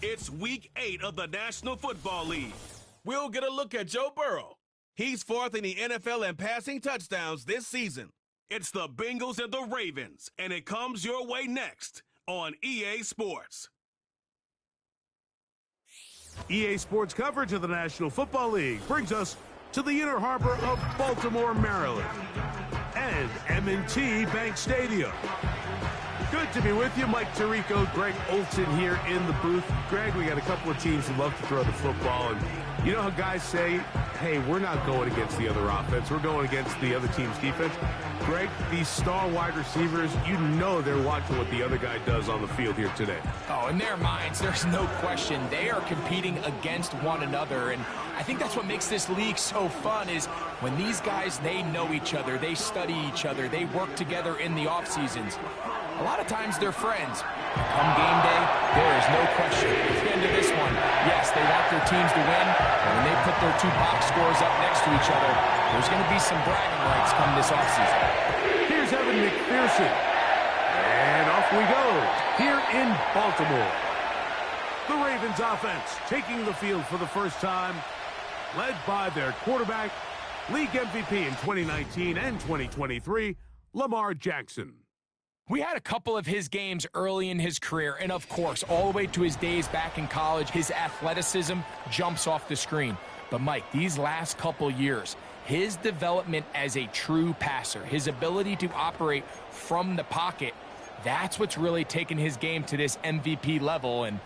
It's Week 8 of the National Football League. We'll get a look at Joe Burrow. He's fourth in the NFL in passing touchdowns this season. It's the Bengals and the Ravens, and it comes your way next on EA Sports. EA Sports coverage of the National Football League brings us to the inner harbor of Baltimore, Maryland, and M&T Bank Stadium. Good to be with you. Mike Tirico, Greg Olson here in the booth. Greg, we got a couple of teams who love to throw the football, and you know how guys say, hey, we're not going against the other offense, we're going against the other team's defense. Greg, these star wide receivers, you know they're watching what the other guy does on the field here today. Oh, in their minds, there's no question. They are competing against one another, and I think that's what makes this league so fun is when these guys, they know each other, they study each other, they work together in the off seasons. A lot of times they're friends. Come game day, there is no question. At the end of this one, yes, they want their teams to win, but when they put their two box scores up next to each other, there's going to be some bragging rights come this offseason. Here's Evan McPherson. And off we go here in Baltimore. The Ravens offense taking the field for the first time, led by their quarterback, league MVP in 2019 and 2023, Lamar Jackson. We had a couple of his games early in his career, and of course, all the way to his days back in college, his athleticism jumps off the screen. But Mike, these last couple years, his development as a true passer, his ability to operate from the pocket, that's what's really taken his game to this MVP level. And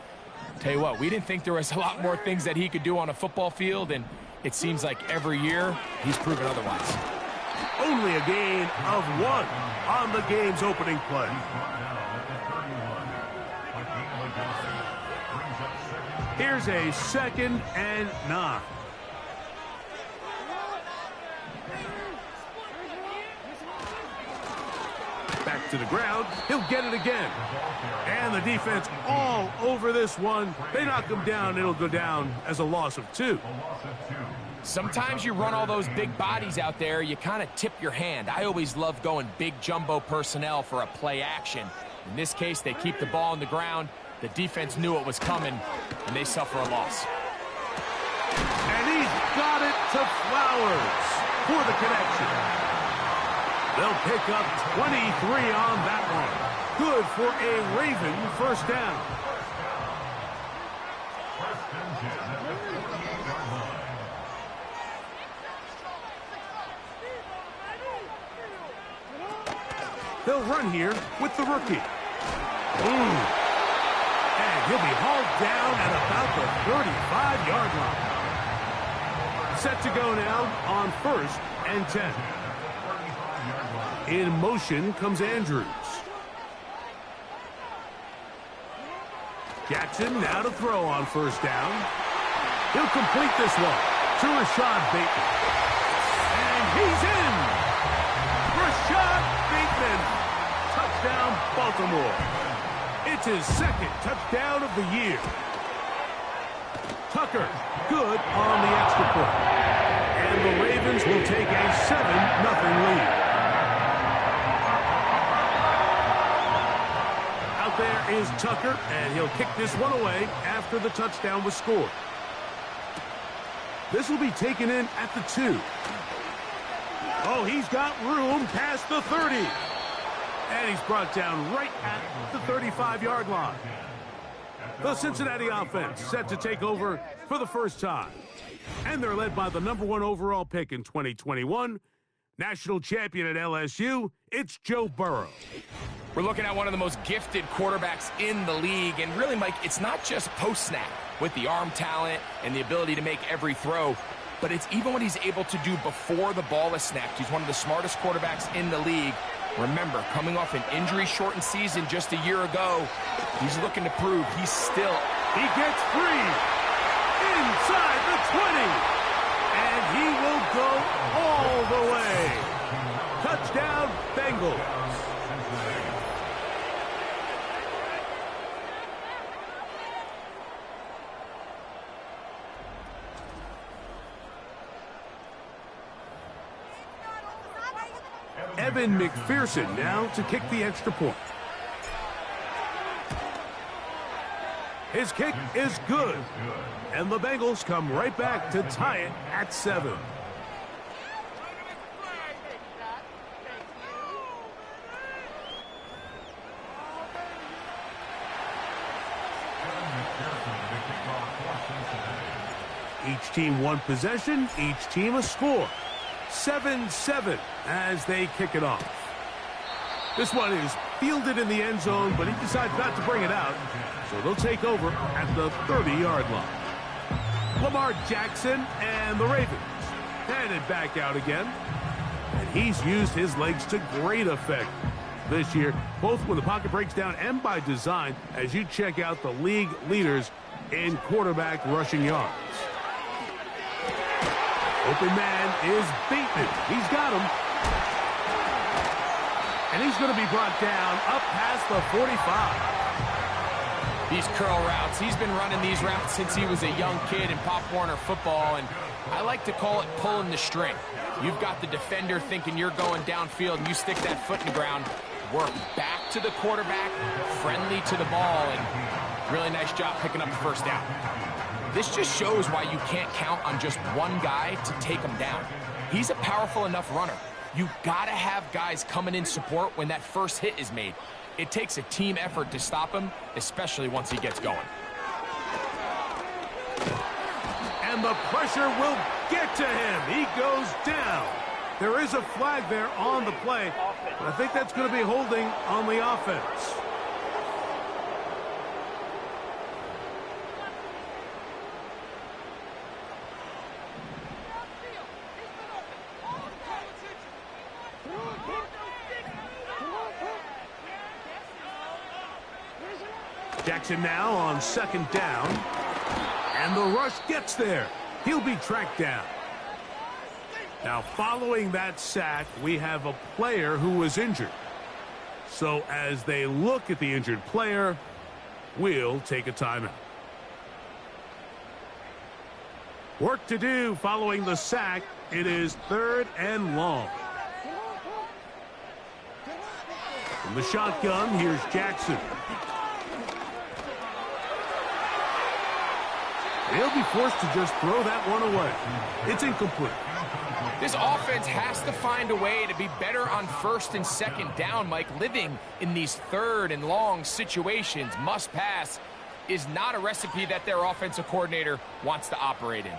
tell you what, we didn't think there was a lot more things that he could do on a football field, and it seems like every year he's proven otherwise. Only a gain of 1 on the game's opening play. Here's a 2nd and 9. Back to the ground. He'll get it again. And the defense all over this one. They knock him down. It'll go down as a loss of 2. Sometimes you run all those big bodies out there, you kind of tip your hand. I always love going big jumbo personnel for a play action. In this case, they keep the ball on the ground. The defense knew it was coming, and they suffer a loss. And he's got it to Flowers for the connection. They'll pick up 23 on that one. Good for a Raven first down. They'll run here with the rookie. And he'll be hauled down at about the 35-yard line. Set to go now on 1st and 10. In motion comes Andrews. Jackson now to throw on 1st down. He'll complete this one to Rashad Bateman. And he's in! Rashad Bateman! Touchdown, Baltimore. It's his 2nd touchdown of the year. Tucker, good on the extra point. And the Ravens will take a 7-0 lead. Out there is Tucker, and he'll kick this one away after the touchdown was scored. This will be taken in at the 2. Oh, he's got room past the 30. And he's brought down right at the 35-yard line. The Cincinnati offense set to take over for the first time. And they're led by the #1 overall pick in 2021, national champion at LSU, it's Joe Burrow. We're looking at one of the most gifted quarterbacks in the league, and really, Mike, it's not just post-snap with the arm talent and the ability to make every throw, but it's even what he's able to do before the ball is snapped. He's one of the smartest quarterbacks in the league. Remember, coming off an injury-shortened season just a year ago, he's looking to prove he's still... He gets free inside the 20, and he will go all the way. Touchdown, Bengals. Evan McPherson now to kick the extra point. His kick is good. And the Bengals come right back to tie it at 7. Each team one possession, each team a score. 7-7 as they kick it off. This one is fielded in the end zone, but he decides not to bring it out. So they'll take over at the 30-yard line. Lamar Jackson and the Ravens headed back out again. And he's used his legs to great effect this year, both when the pocket breaks down and by design, as you check out the league leaders in quarterback rushing yards. Open man is beaten. He's got him. And he's going to be brought down up past the 45. These curl routes, he's been running these routes since he was a young kid in Pop Warner football, and I like to call it pulling the string. You've got the defender thinking you're going downfield, and you stick that foot in the ground, work back to the quarterback, friendly to the ball, and really nice job picking up the first down. This just shows why you can't count on just one guy to take him down. He's a powerful enough runner. You gotta have guys coming in support when that first hit is made. It takes a team effort to stop him, especially once he gets going. And the pressure will get to him. He goes down. There is a flag there on the play, but I think that's going to be holding on the offense. Jackson now on second down. And the rush gets there. He'll be tracked down. Now, following that sack, we have a player who was injured. So as they look at the injured player, we'll take a timeout. Work to do following the sack. It is 3rd and long. From the shotgun, here's Jackson. He'll be forced to just throw that one away. It's incomplete. This offense has to find a way to be better on 1st and 2nd down, Mike. Living in these 3rd and long situations, must pass, is not a recipe that their offensive coordinator wants to operate in.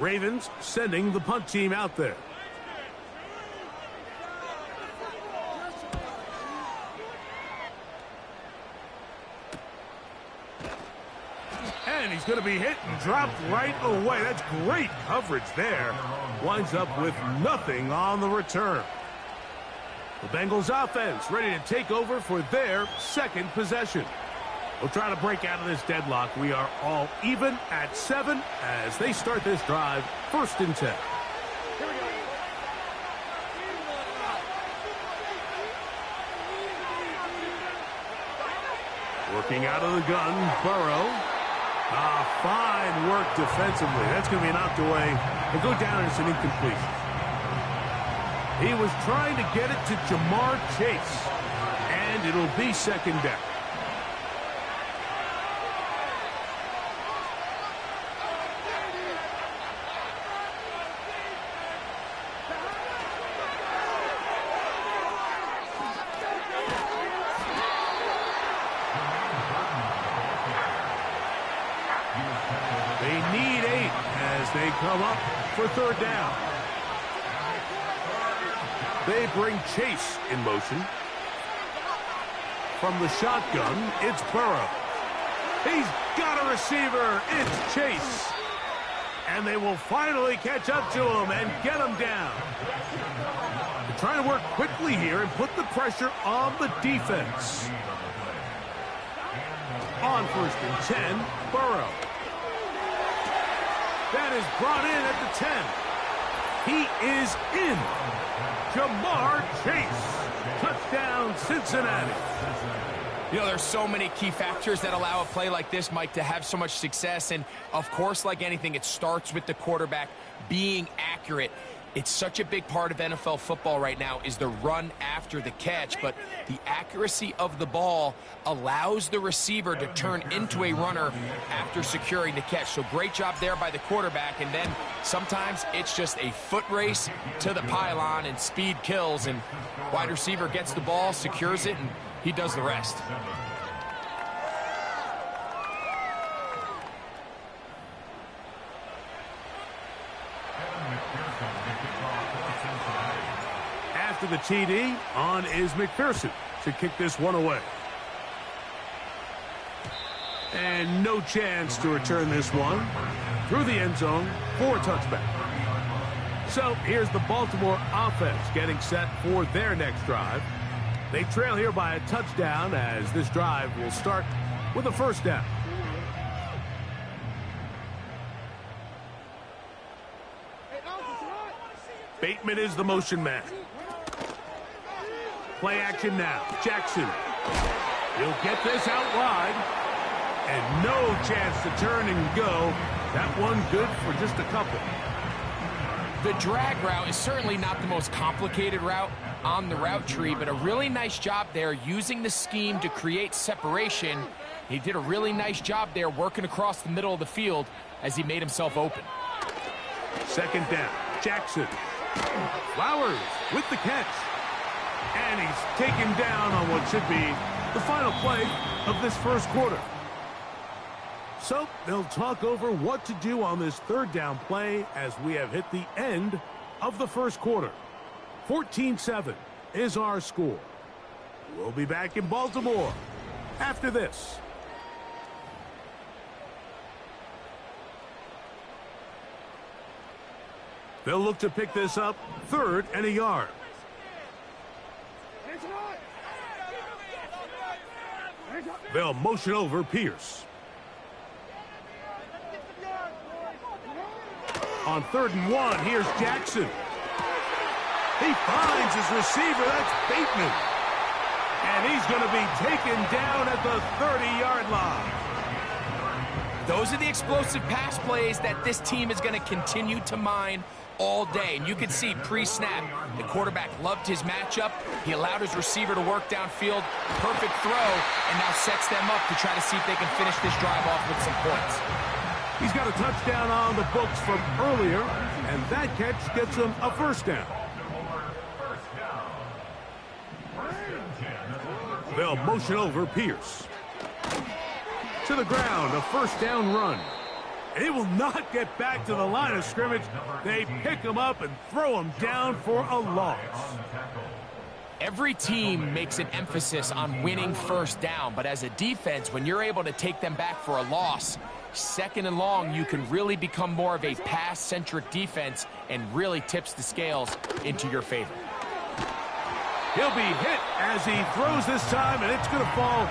Ravens sending the punt team out there. And he's going to be hit and dropped right away. That's great coverage there. Winds up with nothing on the return. The Bengals offense ready to take over for their 2nd possession. We'll try to break out of this deadlock. We are all even at 7 as they start this drive, 1st and 10. Working out of the gun, Burrow. Fine work defensively. That's going to be knocked away and go down as an incompletion. He was trying to get it to Jamar Chase, and it'll be 2nd down. They come up for 3rd down. They bring Chase in motion. From the shotgun, it's Burrow. He's got a receiver. It's Chase. And they will finally catch up to him and get him down. They're trying to work quickly here and put the pressure on the defense. On 1st and 10, Burrow. That is brought in at the 10. He is in. Jamar Chase. Touchdown, Cincinnati. You know, there's so many key factors that allow a play like this, Mike, to have so much success. And, of course, like anything, it starts with the quarterback being accurate. It's such a big part of NFL football right now is the run after the catch, but the accuracy of the ball allows the receiver to turn into a runner after securing the catch. So great job there by the quarterback, and then sometimes it's just a foot race to the pylon and speed kills, and wide receiver gets the ball, secures it, and he does the rest. After the TD, on is McPherson to kick this one away. And no chance to return this one through the end zone for a touchback. So here's the Baltimore offense getting set for their next drive. They trail here by a touchdown as this drive will start with a first down. Bateman is the motion man. Play action now. Jackson. He'll get this out wide. And no chance to turn and go. That one good for just a couple. The drag route is certainly not the most complicated route on the route tree, but a really nice job there using the scheme to create separation. He did a really nice job there working across the middle of the field as he made himself open. Second down. Jackson. Flowers with the catch. And he's taken down on what should be the final play of this first quarter. So they'll talk over what to do on this third down play as we have hit the end of the first quarter. 14-7 is our score. We'll be back in Baltimore after this. They'll look to pick this up, 3rd and a yard. They'll motion over Pierce. On 3rd and 1, here's Jackson. He finds his receiver, that's Bateman. And he's going to be taken down at the 30-yard line. Those are the explosive pass plays that this team is going to continue to mine all day. And you can see pre-snap, the quarterback loved his matchup. He allowed his receiver to work downfield. Perfect throw, and now sets them up to try to see if they can finish this drive off with some points. He's got a touchdown on the books from earlier, and that catch gets him a first down. They'll motion over Pierce. To the ground, a first down run. And it will not get back to the line of scrimmage. They pick him up and throw him down for a loss. Every team makes an emphasis on winning first down, but as a defense, when you're able to take them back for a loss, 2nd and long, you can really become more of a pass-centric defense and really tips the scales into your favor. He'll be hit as he throws this time, and it's going to fall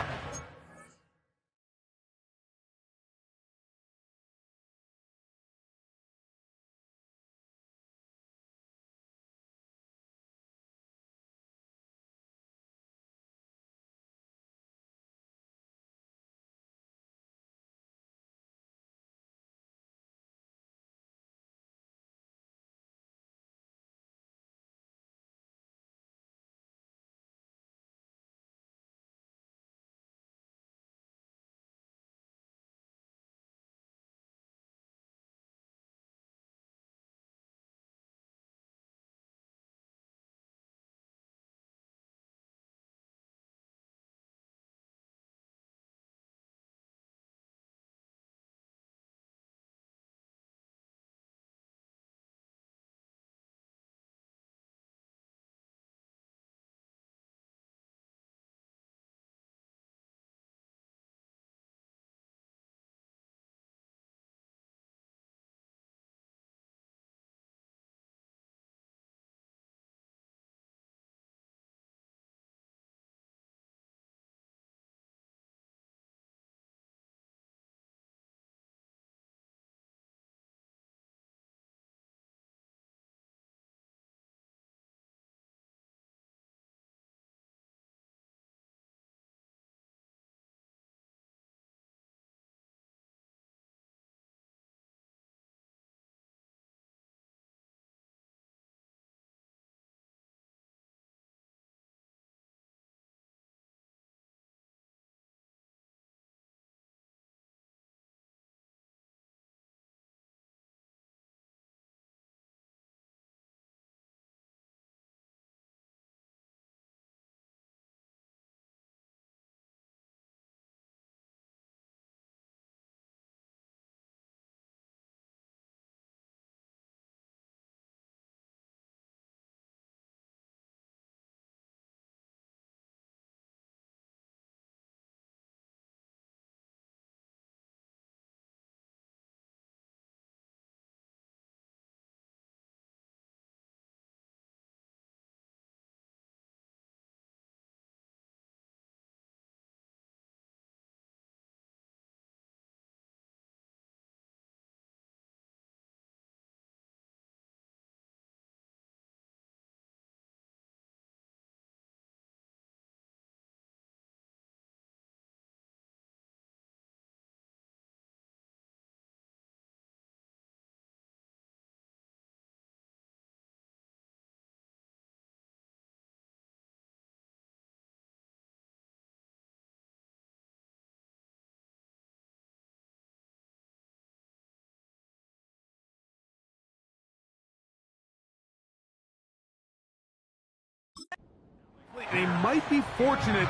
They might be fortunate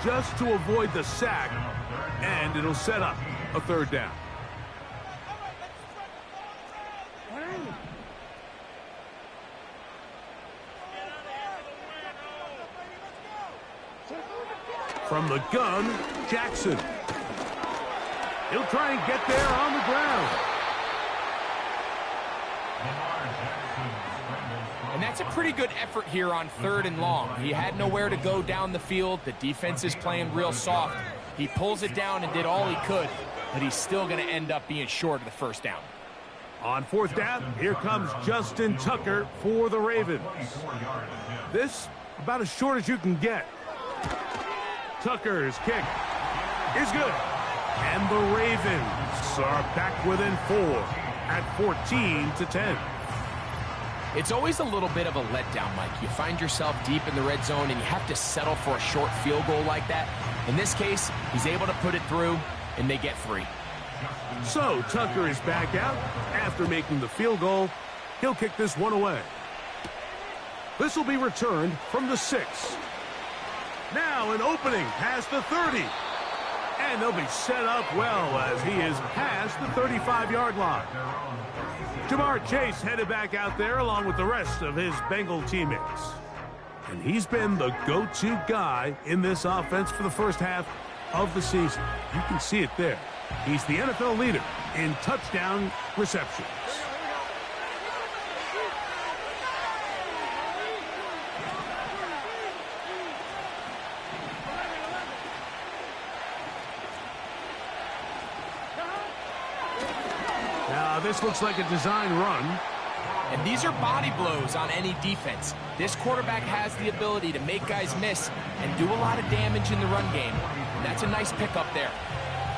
just to avoid the sack, and it'll set up a third down. From the gun, Jackson. He'll try and get there on the ground. And that's a pretty good effort here on 3rd and long. He had nowhere to go down the field. The defense is playing real soft. He pulls it down and did all he could, but he's still going to end up being short of the first down. On 4th down, here comes Justin Tucker for the Ravens. This about as short as you can get. Tucker's kick is good. And the Ravens are back within 4 at 14-10. It's always a little bit of a letdown, Mike. You find yourself deep in the red zone and you have to settle for a short field goal like that. In this case, he's able to put it through and they get 3. So Tucker is back out after making the field goal. He'll kick this one away. This will be returned from the 6. Now an opening past the 30. And they'll be set up well as he is past the 35-yard line. Jamar Chase headed back out there along with the rest of his Bengal teammates. And he's been the go-to guy in this offense for the first half of the season. You can see it there. He's the NFL leader in touchdown receptions. This looks like a design run. And these are body blows on any defense. This quarterback has the ability to make guys miss and do a lot of damage in the run game. And that's a nice pickup there.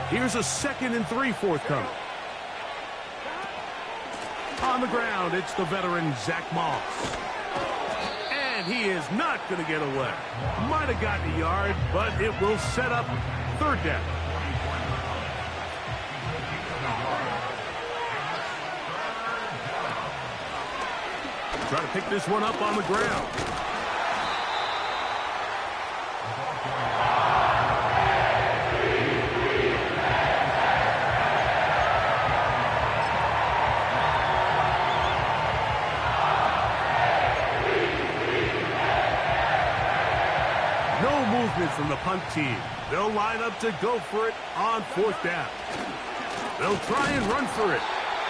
Here's a 2nd and 3 forthcoming. On the ground, it's the veteran Zach Moss. And he is not going to get away. Might have gotten a yard, but it will set up 3rd down. Try to pick this one up on the ground. No movement from the punt team. They'll line up to go for it on 4th down. They'll try and run for it.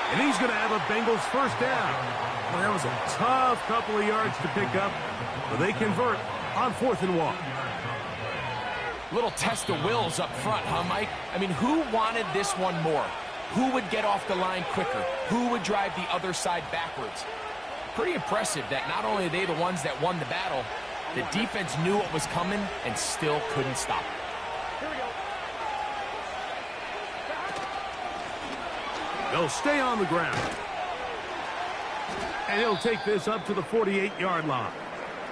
And he's going to have a Bengals first down. Well, that was a tough couple of yards to pick up, but they convert on 4th and 1. Little test of wills up front, huh, Mike? I mean, who wanted this one more? Who would get off the line quicker? Who would drive the other side backwards? Pretty impressive that not only are they the ones that won the battle, the defense knew what was coming and still couldn't stop it. They'll stay on the ground. And he'll take this up to the 48-yard line.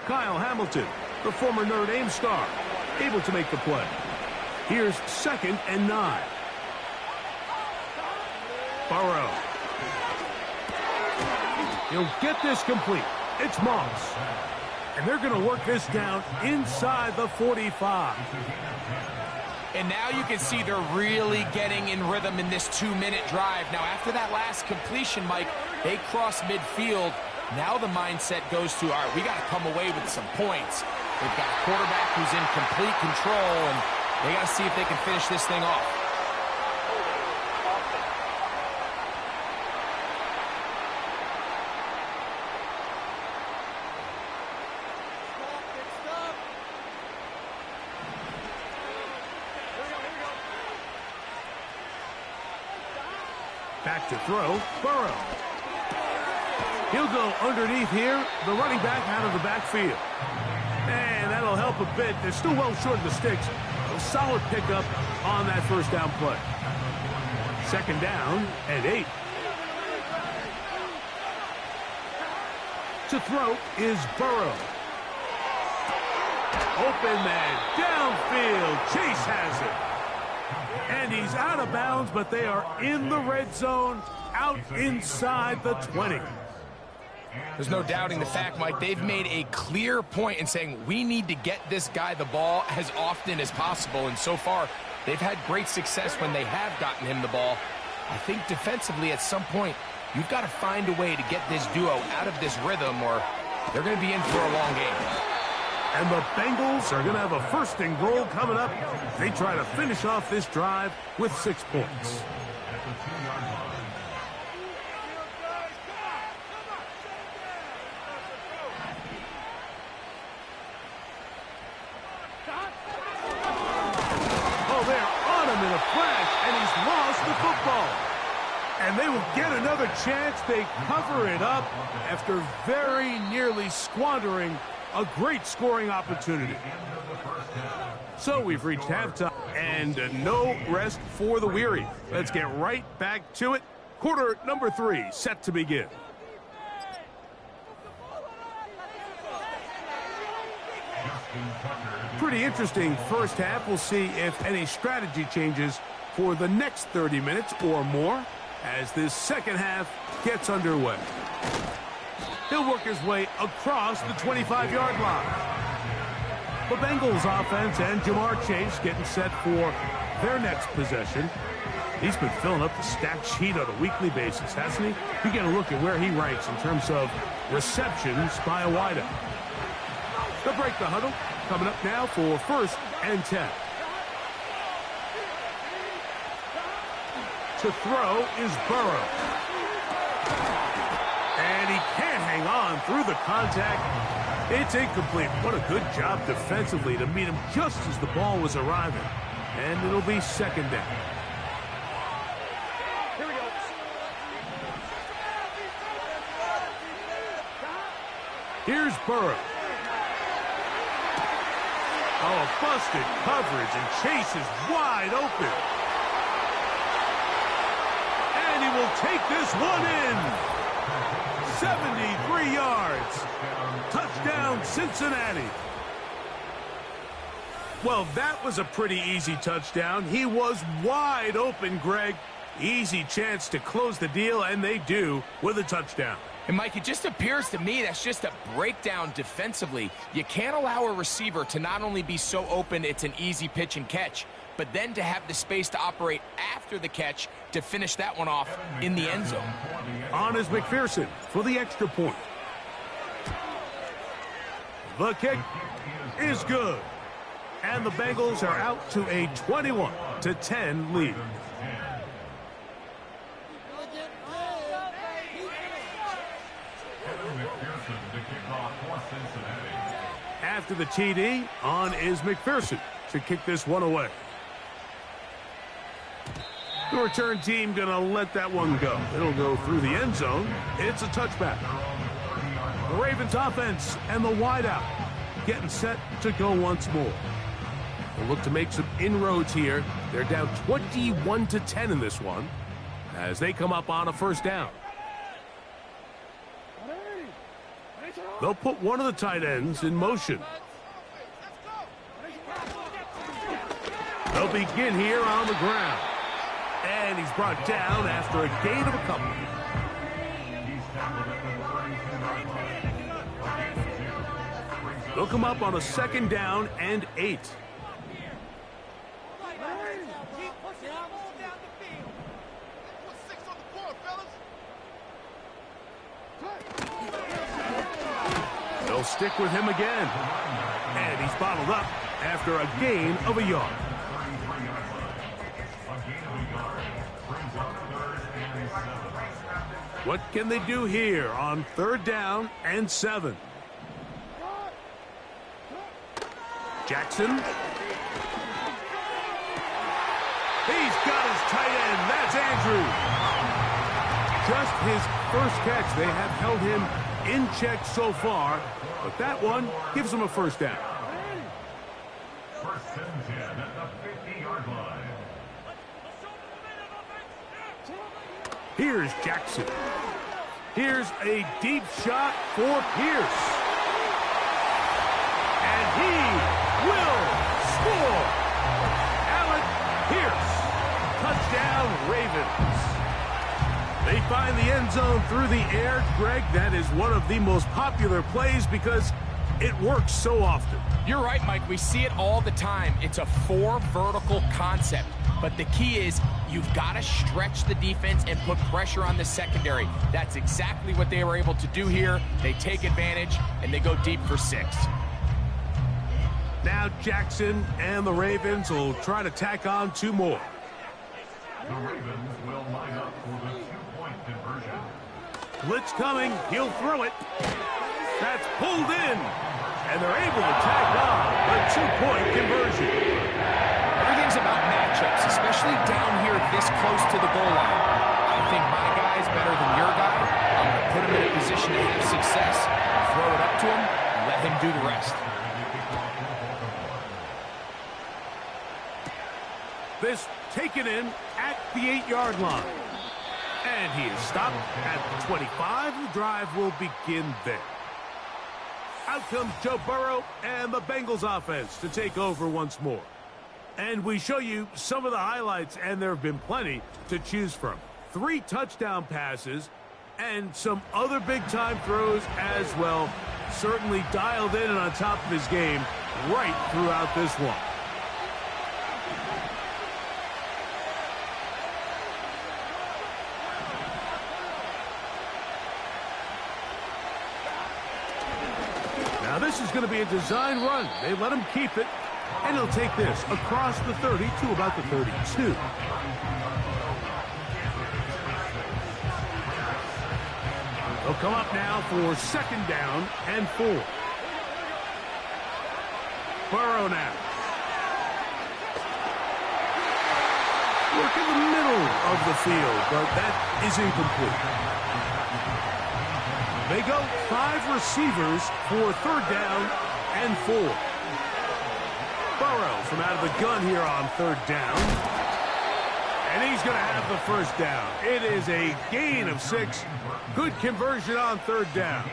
Kyle Hamilton, the former Notre Dame star, able to make the play. Here's 2nd and 9. Burrow. He'll get this complete. It's Moss. And they're going to work this down inside the 45. And now you can see they're really getting in rhythm in this 2-minute drive. Now, after that last completion, Mike, they cross midfield. Now the mindset goes to, all right, we got to come away with some points. They've got a quarterback who's in complete control, and they got to see if they can finish this thing off. Back to throw, Burrow. He'll go underneath here, the running back out of the backfield. And that'll help a bit. They're still well short of the sticks. A solid pickup on that first down play. 2nd down and 8. To throw is Burrow. Open man, downfield. Chase has it. And he's out of bounds, but they are in the red zone, out inside the 20. There's no doubting the fact, Mike, they've made a clear point in saying we need to get this guy the ball as often as possible, and so far they've had great success when they have gotten him the ball. I think defensively at some point you've got to find a way to get this duo out of this rhythm or they're going to be in for a long game. And the Bengals are going to have a first and goal coming up. They try to finish off this drive with 6 points. Oh, they're on him in a flash, and he's lost the football. And they will get another chance. They cover it up after very nearly squandering a great scoring opportunity. So we've reached halftime, and no rest for the weary. Let's get right back to it. Quarter number 3 set to begin. Pretty interesting first half. We'll see if any strategy changes for the next 30 minutes or more as this second half gets underway. He'll work his way across the 25-yard line. The Bengals offense and Jamar Chase getting set for their next possession. He's been filling up the stat sheet on a weekly basis, hasn't he? You get a look at where he ranks in terms of receptions by a wideout. They'll break the huddle. Coming up now for 1st and 10. To throw is Burrow. And he can't hang on through the contact. It's incomplete. What a good job defensively to meet him just as the ball was arriving. And it'll be 2nd down. Here we go. Here's Burrow. Oh, busted coverage, and Chase is wide open. And he will take this one in. 73 yards. Touchdown, Cincinnati. Well, that was a pretty easy touchdown. He was wide open, Greg. Easy chance to close the deal, and they do with a touchdown. And, Mike, it just appears to me that's just a breakdown defensively. You can't allow a receiver to not only be so open it's an easy pitch and catch, but then to have the space to operate after the catch to finish that one off in the end zone. On is McPherson for the extra point. The kick is good. And the Bengals are out to a 21-10 lead. After the TD, on is McPherson to kick this one away. The return team going to let that one go. It'll go through the end zone. It's a touchback. The Ravens offense and the wideout getting set to go once more. They'll look to make some inroads here. They're down 21-10 in this one as they come up on a 1st down. They'll put one of the tight ends in motion. They'll begin here on the ground. And he's brought down after a gain of a couple. They'll come up on a 2nd down and 8. They'll stick with him again. And he's bottled up after a gain of a yard. What can they do here on 3rd down and 7? Jackson. He's got his tight end. That's Andrew. Just his first catch. They have held him in check so far, but that one gives him a 1st down. 1st and 10 at the 50-yard line. Here's Jackson. Here's a deep shot for Pierce. And he will score. Alec Pierce. Touchdown, Ravens. They find the end zone through the air. Greg, that is one of the most popular plays because it works so often. You're right, Mike. We see it all the time. It's a 4 vertical concept. But the key is you've got to stretch the defense and put pressure on the secondary. That's exactly what they were able to do here. They take advantage, and they go deep for 6. Now Jackson and the Ravens will try to tack on 2 more. The Ravens will line up for the 2-point conversion. Blitz coming. He'll throw it. That's pulled in. And they're able to tack on a 2-point conversion. Everything's about matchups, especially down here this close to the goal line. I think my guy's better than your guy. I'm going to put him in a position to have success, throw it up to him, and let him do the rest. This taken in at the 8-yard line. And he is stopped at the 25. The drive will begin there. Out comes Joe Burrow and the Bengals offense to take over once more. And we show you some of the highlights, and there have been plenty to choose from. 3 touchdown passes and some other big-time throws as well. Certainly dialed in and on top of his game right throughout this one. Now this is going to be a design run. They let him keep it, and he'll take this across the 30 to about the 32. They'll come up now for 2nd down and 4. Burrow now. Work in the middle of the field, but that is incomplete. They go 5 receivers for 3rd down and 4. Burrow from out of the gun here on 3rd down. And he's going to have the 1st down. It is a gain of 6. Good conversion on 3rd down.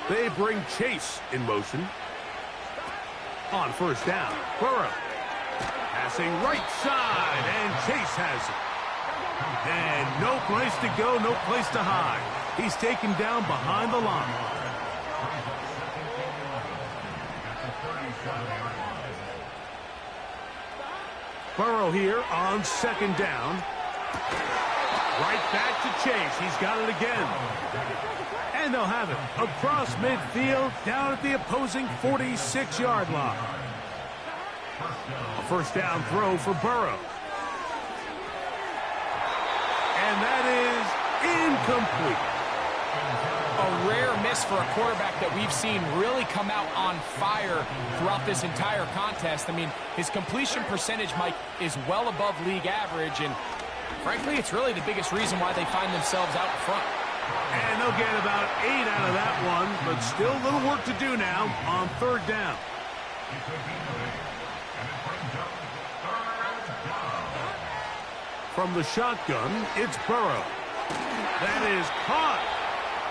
They bring Chase in motion. On 1st down, Burrow. Passing right side, and Chase has it. And no place to go, no place to hide. He's taken down behind the line. Burrow here on 2nd down. Right back to Chase. He's got it again. And they'll have it across midfield down at the opposing 46-yard line. A 1st down throw for Burrow. And that is incomplete. A rare miss for a quarterback that we've seen really come out on fire throughout this entire contest. I mean, his completion percentage, Mike, is well above league average, and frankly, it's really the biggest reason why they find themselves out in front. And they'll get about 8 out of that one, but still a little work to do now on 3rd down. From the shotgun, it's Burrow. That is caught,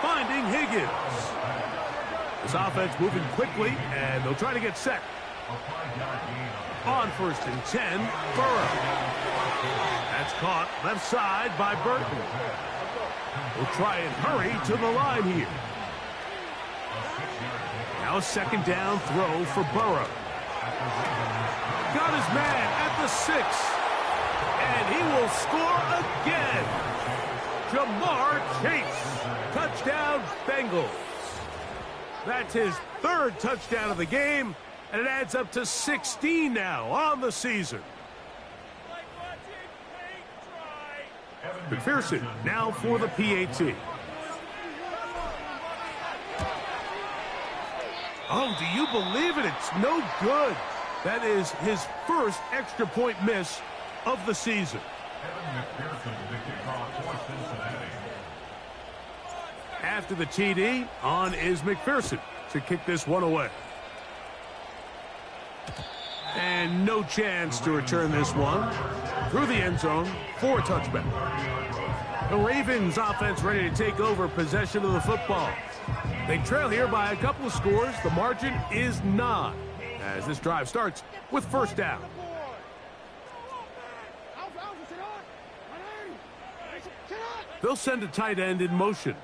finding Higgins. This offense moving quickly, and they'll try to get set. On 1st and 10, Burrow. That's caught left side by Burton. We'll try and hurry to the line here. Now a 2nd down throw for Burrow. Got his man at the 6. And he will score again. Jamar Chase. Touchdown, Bengals. That's his 3rd touchdown of the game, and it adds up to 16 now on the season. McPherson now for the PAT. Oh, do you believe it? It's no good. That is his 1st extra point miss of the season. After the TD, on is McPherson to kick this one away. And no chance to return this one through the end zone for a touchback. The Ravens offense ready to take over possession of the football. They trail here by a couple of scores. The margin is 9. as this drive starts with first down. They'll send a tight end in motion.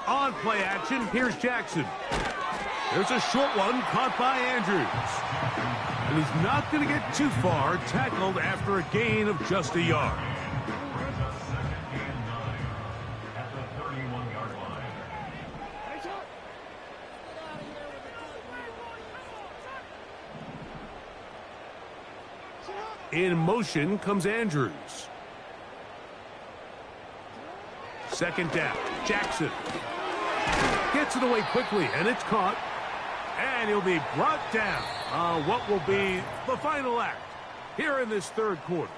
On play action, here's Jackson. There's a short one caught by Andrews. And he's not going to get too far, tackled after a gain of just a yard. In motion comes Andrews. Second down, Jackson. Gets it away quickly, and it's caught. And he'll be brought down. What will be the final act here in this third quarter.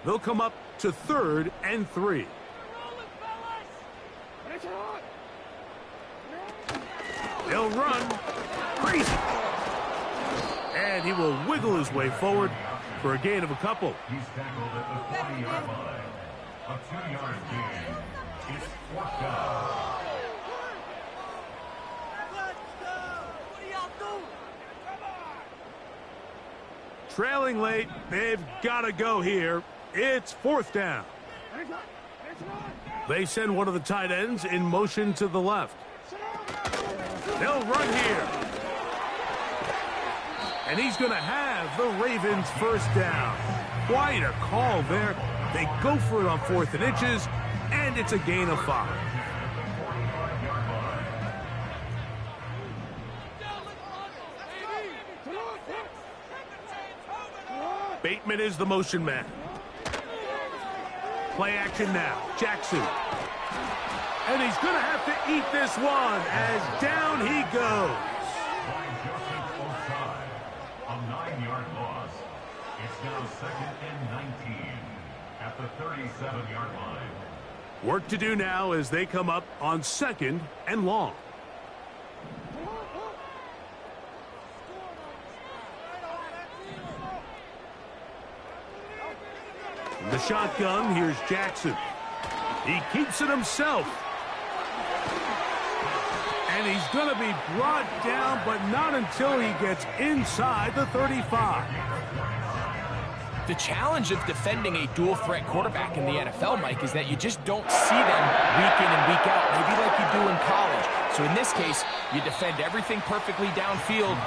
They'll come up to 3rd and 3. They'll run. Crazy. And he will wiggle his way forward for a gain of a couple. He's tackled at the 40-yard line. A 2-yard gain. It's 4th down. Trailing late, they've got to go here. It's 4th down. They send one of the tight ends in motion to the left. They'll run here. And he's going to have the Ravens first down. Quite a call there. They go for it on 4th and inches, and it's a gain of 5. Bateman is the motion man. Play action now. Jackson. And he's going to have to eat this one as down he goes. A 9-yard loss. It's now 2nd and 19 at the 37-yard line. Work to do now as they come up on 2nd and long. In the shotgun, here's Jackson. He keeps it himself. And he's going to be brought down, but not until he gets inside the 35. The challenge of defending a dual-threat quarterback in the NFL, Mike, is that you just don't see them week in and week out, maybe like you do in college. So in this case, you defend everything perfectly downfield,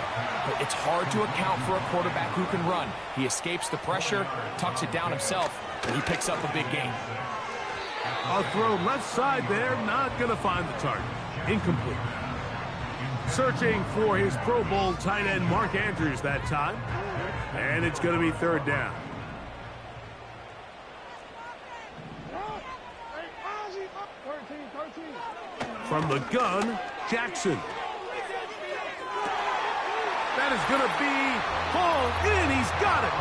but it's hard to account for a quarterback who can run. He escapes the pressure, tucks it down himself, and he picks up a big gain. A throw left side there, not going to find the target. Incomplete. Searching for his Pro Bowl tight end Mark Andrews that time. And it's going to be 3rd down. From the gun, Jackson. That is going to be hauled in. He's got it.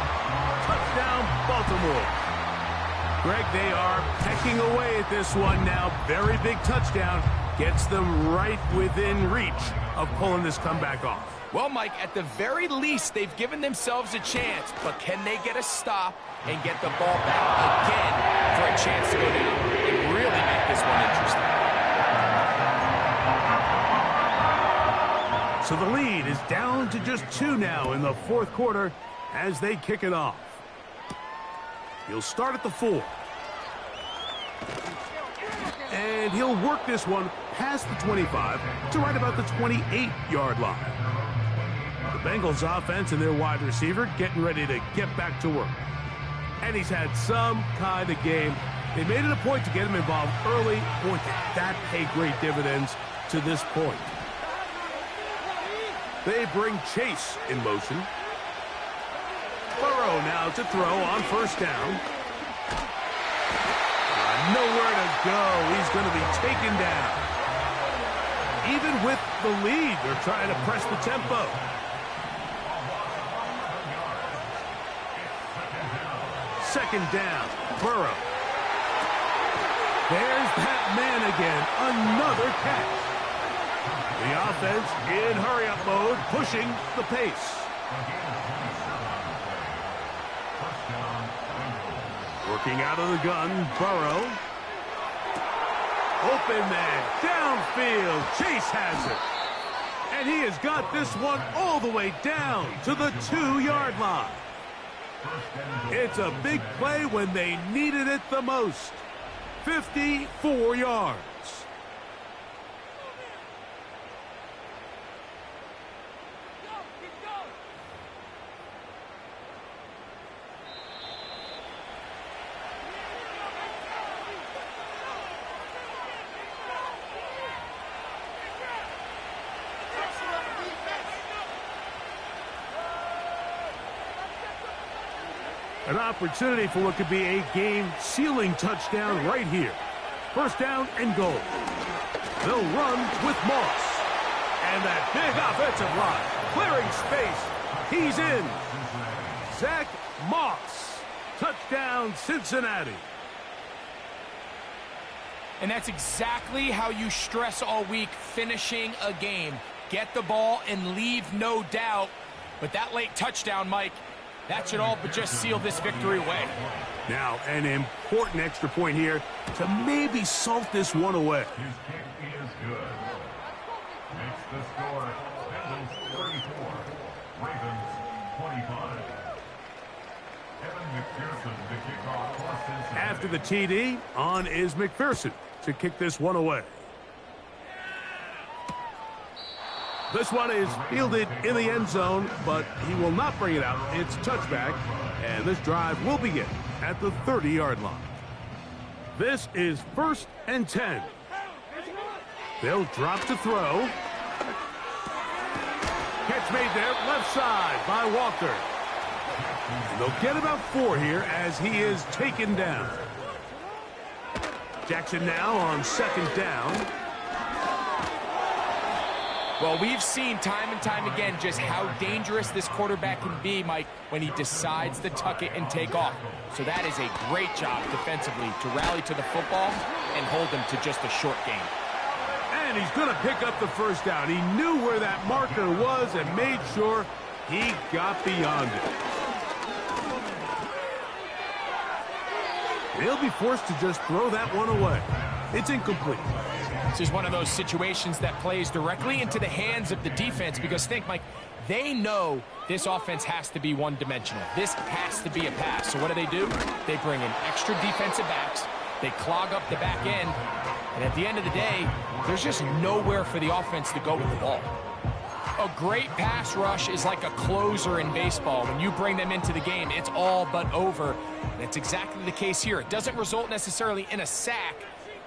Touchdown, Baltimore. Greg, they are pecking away at this one now. Very big touchdown. Gets them right within reach of pulling this comeback off. Well, Mike, at the very least, they've given themselves a chance, but can they get a stop and get the ball back again for a chance to go down and really make this one interesting? So the lead is down to just 2 now in the 4th quarter as they kick it off. He'll start at the 4. And he'll work this one past the 25 to right about the 28-yard line. The Bengals offense and their wide receiver getting ready to get back to work. And he's had some kind of game. They made it a point to get him involved early. Boy, did that pay great dividends to this point. They bring Chase in motion. Burrow now to throw on 1st down. Nowhere to go. He's going to be taken down. Even with the lead, they're trying to press the tempo. Second down, Burrow. There's that man again. Another catch. The offense in hurry-up mode, pushing the pace. Working out of the gun, Burrow. Open man, downfield, Chase has it. And he has got this one all the way down to the 2-yard line. It's a big play when they needed it the most. 54 yards. An opportunity for what could be a game-sealing touchdown right here. First down and goal. They'll run with Moss. And that big offensive line clearing space. He's in. Zach Moss. Touchdown, Cincinnati. And that's exactly how you stress all week, finishing a game. Get the ball and leave no doubt. But that late touchdown, Mike, that should all but just seal this victory away. Now, an important extra point here to maybe salt this one away. His kick is good. Makes the score Bengals 34, Ravens 25. Evan McPherson to kick off for Cincinnati. After the TD, on is McPherson to kick this one away. This one is fielded in the end zone, but he will not bring it out. It's touchback, and this drive will begin at the 30-yard line. This is 1st and 10. They'll drop to throw. Catch made there, left side by Walker. And they'll get about 4 here as he is taken down. Jackson now on 2nd down. Well, we've seen time and time again just how dangerous this quarterback can be, Mike, when he decides to tuck it and take off. So that is a great job defensively to rally to the football and hold him to just a short game. And he's going to pick up the first down. He knew where that marker was and made sure he got beyond it. They'll be forced to just throw that one away. It's incomplete. This is one of those situations that plays directly into the hands of the defense because think, Mike, they know this offense has to be one-dimensional. This has to be a pass. So what do? They bring in extra defensive backs. They clog up the back end. And at the end of the day, there's just nowhere for the offense to go with the ball. A great pass rush is like a closer in baseball. When you bring them into the game, it's all but over. That's exactly the case here. It doesn't result necessarily in a sack,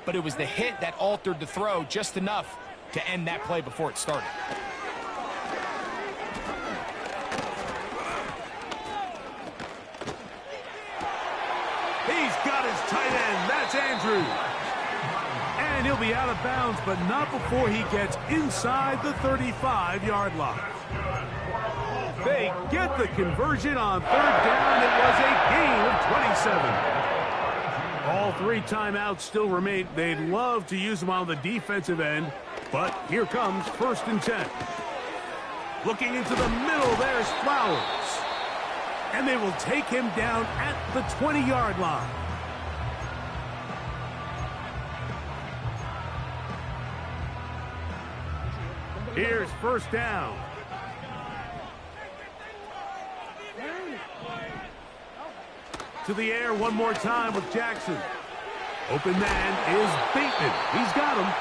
but it was the hit that altered the throw just enough to end that play before it started. He's got his tight end. That's Andrews. And he'll be out of bounds, but not before he gets inside the 35-yard line. They get the conversion on 3rd down. It was a gain of 27. All 3 timeouts still remain. They'd love to use them on the defensive end, but here comes 1st and 10. Looking into the middle, there's Flowers. And they will take him down at the 20-yard line. Here's 1st down. To the air one more time with Jackson. Open man is Bateman. He's got him.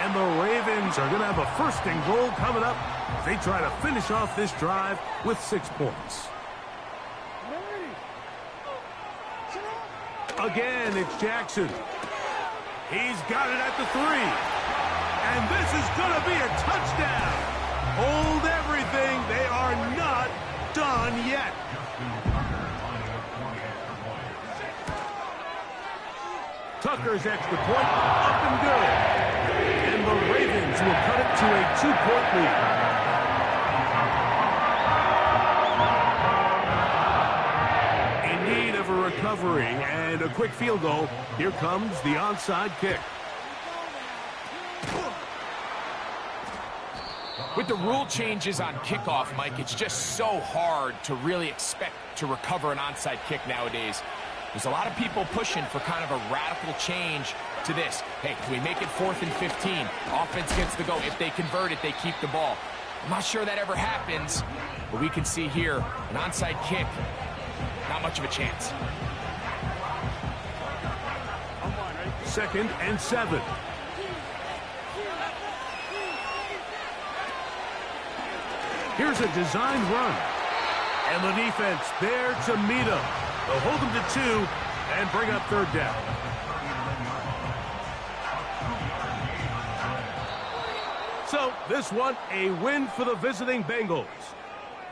And the Ravens are going to have a 1st and goal coming up as they try to finish off this drive with 6 points. Again, it's Jackson. He's got it at the 3. And this is going to be a touchdown. Hold everything. They are not done yet. Tucker's extra point, up and good. And the Ravens will cut it to a 2-point lead. In need of a recovery and a quick field goal, here comes the onside kick. With the rule changes on kickoff, Mike, it's just so hard to really expect to recover an onside kick nowadays. There's a lot of people pushing for kind of a radical change to this. Hey, can we make it 4th and 15? Offense gets the go. If they convert it, they keep the ball. I'm not sure that ever happens, but we can see here an onside kick. Not much of a chance. 2nd and 7. Here's a designed run. And the defense there to meet him. They'll hold him to 2 and bring up 3rd down. So this one, a win for the visiting Bengals.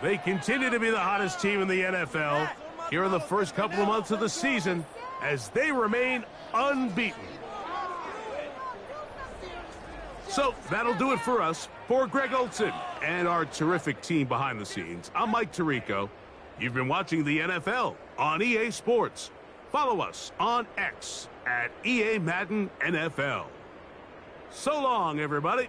They continue to be the hottest team in the NFL here in the first couple of months of the season as they remain unbeaten. So that'll do it for us. For Greg Olson and our terrific team behind the scenes, I'm Mike Tirico. You've been watching the NFL on EA Sports. Follow us on X at EA Madden NFL. So long, everybody.